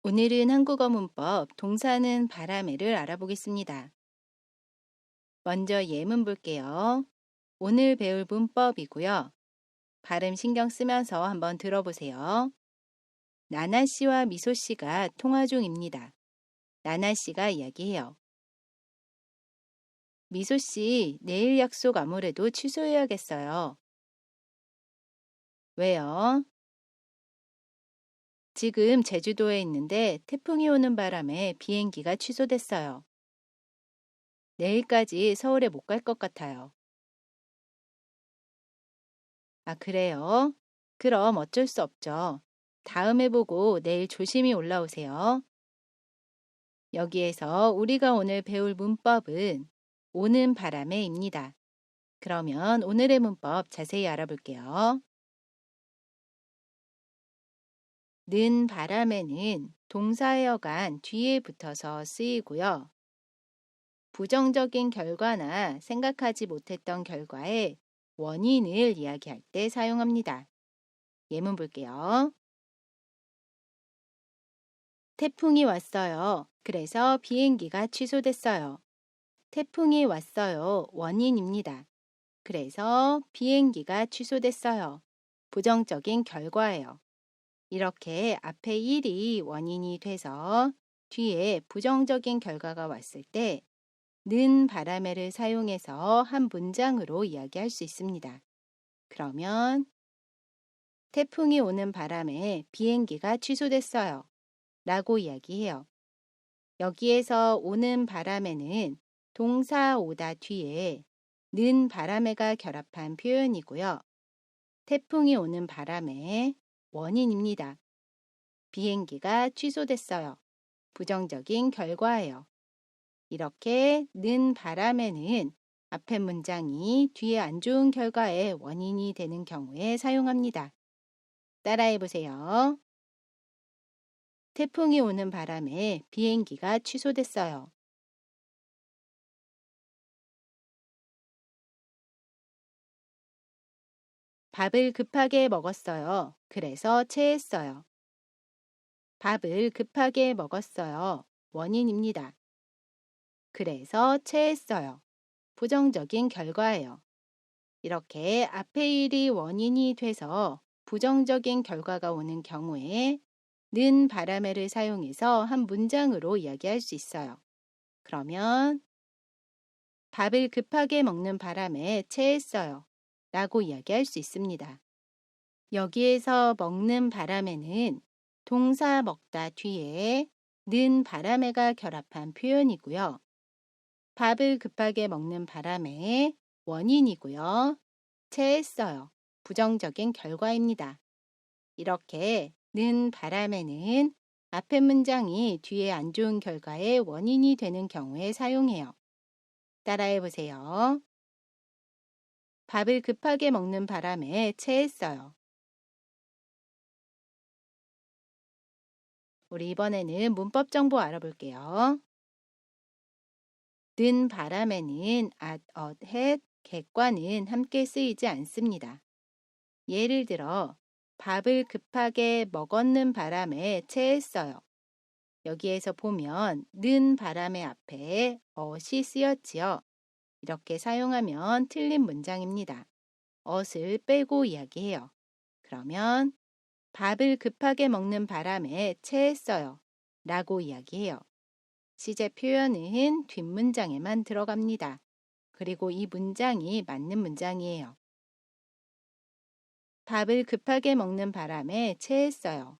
오늘은 한국어 문법 동사는 바람에를 알아보겠습니다. 먼저 예문 볼게요. 오늘 배울 문법이고요. 발음 신경 쓰면서 한번 들어보세요. 나나 씨와 미소 씨가 통화 중입니다. 나나 씨가 이야기해요. 미소 씨, 내일 약속 아무래도 취소해야겠어요. 왜요? 지금 제주도에 있는데 태풍이 오는 바람에 비행기가 취소됐어요. 내일까지 서울에 못 갈 것 같아요. 아, 그래요? 그럼 어쩔 수 없죠. 다음에 보고 내일 조심히 올라오세요. 여기에서 우리가 오늘 배울 문법은 오는 바람에입니다. 그러면 오늘의 문법 자세히 알아볼게요. 는 바람에는 동사의 어간 뒤에 붙어서 쓰이고요. 부정적인 결과나 생각하지 못했던 결과의 원인을 이야기할 때 사용합니다. 예문 볼게요. 태풍이 왔어요. 그래서 비행기가 취소됐어요. 태풍이 왔어요. 원인입니다. 그래서 비행기가 취소됐어요. 부정적인 결과예요. 이렇게 앞에 일이 원인이 돼서 뒤에 부정적인 결과가 왔을 때 는 바람에를 사용해서 한 문장으로 이야기할 수 있습니다. 그러면 태풍이 오는 바람에 비행기가 취소됐어요. 라고 이야기해요. 여기에서 오는 바람에는 동사 오다 뒤에 는 바람에가 결합한 표현이고요. 태풍이 오는 바람의 원인입니다. 비행기가 취소됐어요. 부정적인 결과예요. 이렇게 는 바람에는 앞에 문장이 뒤에 안 좋은 결과의 원인이 되는 경우에 사용합니다. 따라해 보세요. 태풍이 오는 바람에 비행기가 취소됐어요. 밥을 급하게 먹었어요. 그래서 체했어요. 밥을 급하게 먹었어요. 원인입니다. 그래서 체했어요. 부정적인 결과예요. 이렇게 앞의 일이 원인이 돼서 부정적인 결과가 오는 경우에 는 바람에를 사용해서 한 문장으로 이야기할 수 있어요. 그러면 밥을 급하게 먹는 바람에 체했어요. 라고 이야기할 수 있습니다. 여기에서 먹는 바람에는 동사 먹다 뒤에 는 바람에가 결합한 표현이고요. 밥을 급하게 먹는 바람에 원인이고요. 체했어요. 부정적인 결과입니다. 이렇게 는 바람에는 앞의 문장이 뒤에 안 좋은 결과의 원인이 되는 경우에 사용해요. 따라해 보세요. 밥을 급하게 먹는 바람에 체했어요. 우리 이번에는 문법 정보 알아볼게요. 는 바람에는 at, at, had, get과는 함께 쓰이지 않습니다. 예를 들어 밥을 급하게 먹었는 바람에 체했어요. 여기에서 보면 는 바람의 앞에 ot이 쓰였지요. 이렇게 사용하면 틀린 문장입니다. ot을 빼고 이야기해요. 그러면 밥을 급하게 먹는 바람에 체했어요. 라고 이야기해요. 시제 표현은 뒷문장에만 들어갑니다. 그리고 이 문장이 맞는 문장이에요. 밥을 급하게 먹는 바람에 체했어요.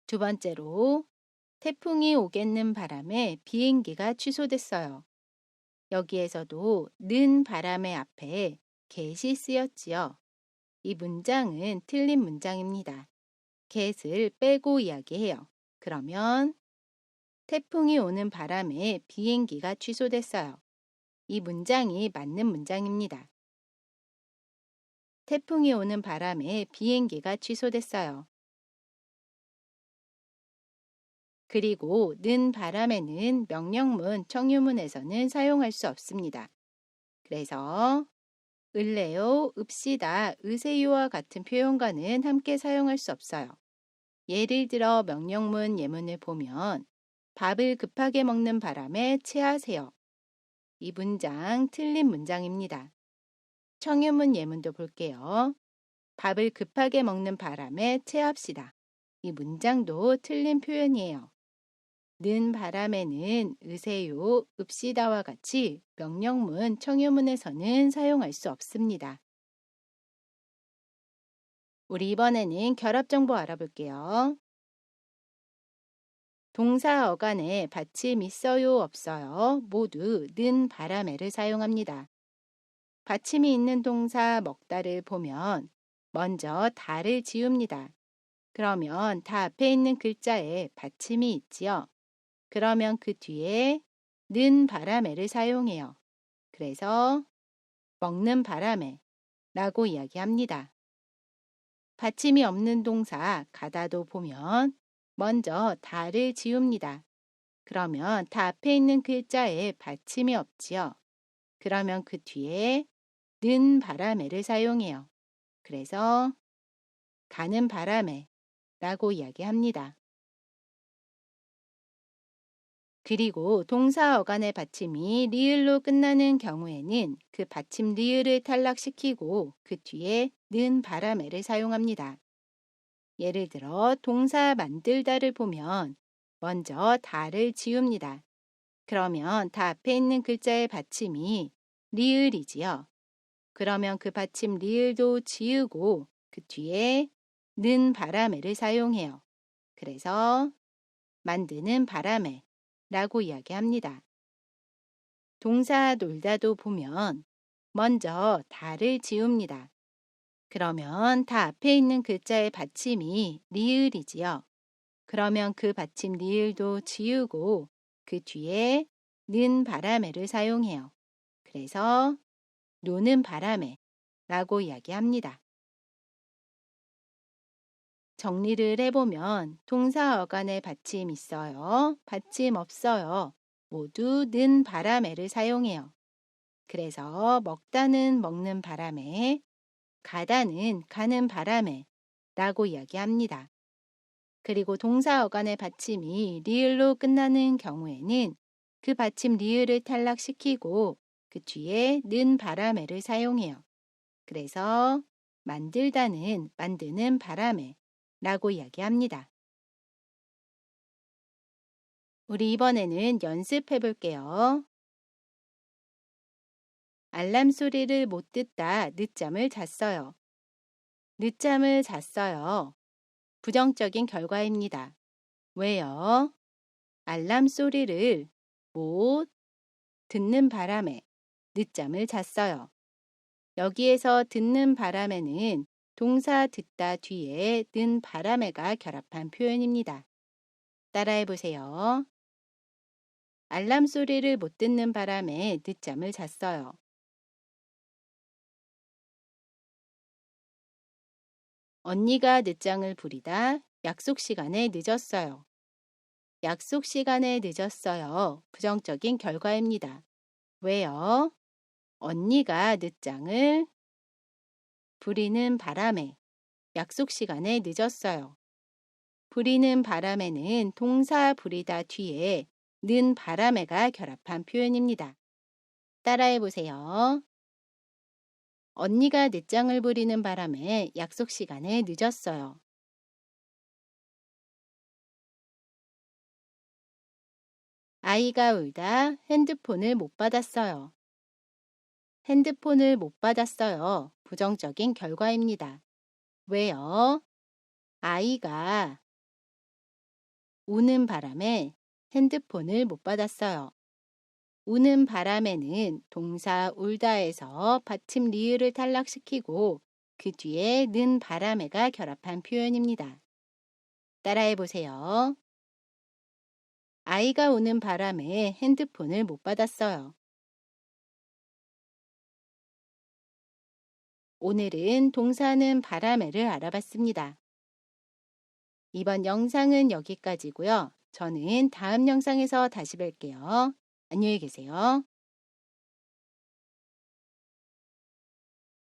두 번째로 태풍이 오겠는 바람에 비행기가 취소됐어요. 여기에서도 는 바람의 앞에 get이 쓰였지요. 이 문장은 틀린 문장입니다. get을 빼고 이야기해요. 그러면 태풍이 오는 바람에 비행기가 취소됐어요. 이 문장이 맞는 문장입니다. 태풍이 오는 바람에 비행기가 취소됐어요. 그리고 는 바람에는 명령문, 청유문에서는 사용할 수 없습니다. 그래서 을래요, 읍시다, 으세요와 같은 표현과는 함께 사용할 수 없어요. 예를 들어 명령문 예문을 보면 밥을 급하게 먹는 바람에 체하세요. 이 문장 틀린 문장입니다. 청유문 예문도 볼게요. 밥을 급하게 먹는 바람에 체합시다. 이 문장도 틀린 표현이에요. 는 바람에는 으세요, 읍시다와 같이 명령문, 청유문에서는 사용할 수 없습니다. 우리 이번에는 결합 정보 알아볼게요. 동사 어간에 받침 있어요, 없어요 모두 는 바람에를 사용합니다. 받침이 있는 동사 먹다를 보면 먼저 다를 지웁니다. 그러면 다 앞에 있는 글자에 받침이 있지요. 그러면 그 뒤에 는 바람에를 사용해요. 그래서 먹는 바람에 라고 이야기합니다. 받침이 없는 동사 가다도 보면 먼저 다를 지웁니다. 그러면 다 앞에 있는 글자에 받침이 없지요. 그러면 그 뒤에 는 바람에를 사용해요. 그래서 가는 바람에 라고 이야기합니다. 그리고 동사 어간의 받침이 리을로 끝나는 경우에는 그 받침 리을을 탈락시키고 그 뒤에 는 바람에를 사용합니다. 예를 들어 동사 만들다를 보면 먼저 다를 지웁니다. 그러면 다 앞에 있는 글자의 받침이 리을이지요. 그러면 그 받침 리을도 지우고 그 뒤에 는 바람에를 사용해요. 그래서 만드는 바람에 라고 이야기합니다. 동사 놀다도 보면 먼저 다를 지웁니다. 그러면 다 앞에 있는 글자의 받침이 리을이지요. 그러면 그 받침 리을도 지우고 그 뒤에 는 바람에를 사용해요. 그래서 노는 바람에 라고 이야기합니다. 정리를 해보면 동사 어간에 받침 있어요, 받침 없어요 모두 는 바람에를 사용해요. 그래서 먹다는 먹는 바람에, 가다는 가는 바람에 라고 이야기합니다. 그리고 동사 어간의 받침이 리을로 끝나는 경우에는 그 받침 리을을 탈락시키고 그 뒤에 는 바람에를 사용해요. 그래서 만들다는 만드는 바람에 라고 이야기합니다. 우리 이번에는 연습해 볼게요. 알람 소리를 못 듣다 늦잠을 잤어요. 늦잠을 잤어요. 부정적인 결과입니다. 왜요? 알람 소리를 못 듣는 바람에 늦잠을 잤어요. 여기에서 듣는 바람에는 동사 듣다 뒤에 는 바람에가 결합한 표현입니다. 따라해 보세요. 알람 소리를 못 듣는 바람에 늦잠을 잤어요. 언니가 늦장을 부리다 약속 시간에 늦었어요. 약속 시간에 늦었어요. 부정적인 결과입니다. 왜요? 언니가 늦장을 부리는 바람에 약속 시간에 늦었어요. 부리는 바람에는 동사 부리다 뒤에 는 바람에가 결합한 표현입니다. 따라해 보세요. 언니가 늦장을 부리는 바람에 약속 시간에 늦었어요. 아이가 울다 핸드폰을 못 받았어요. 핸드폰을 못 받았어요. 부정적인 결과입니다. 왜요? 아이가 우는 바람에 핸드폰을 못 받았어요. 우는 바람에는 동사 울다에서 받침 리을을 탈락시키고 그 뒤에 는 바람에가 결합한 표현입니다. 따라해 보세요. 아이가 우는 바람에 핸드폰을 못 받았어요. 오늘은 동사는 바람에를 알아봤습니다. 이번 영상은 여기까지고요. 저는 다음 영상에서 다시 뵐게요. 안녕히 계세요.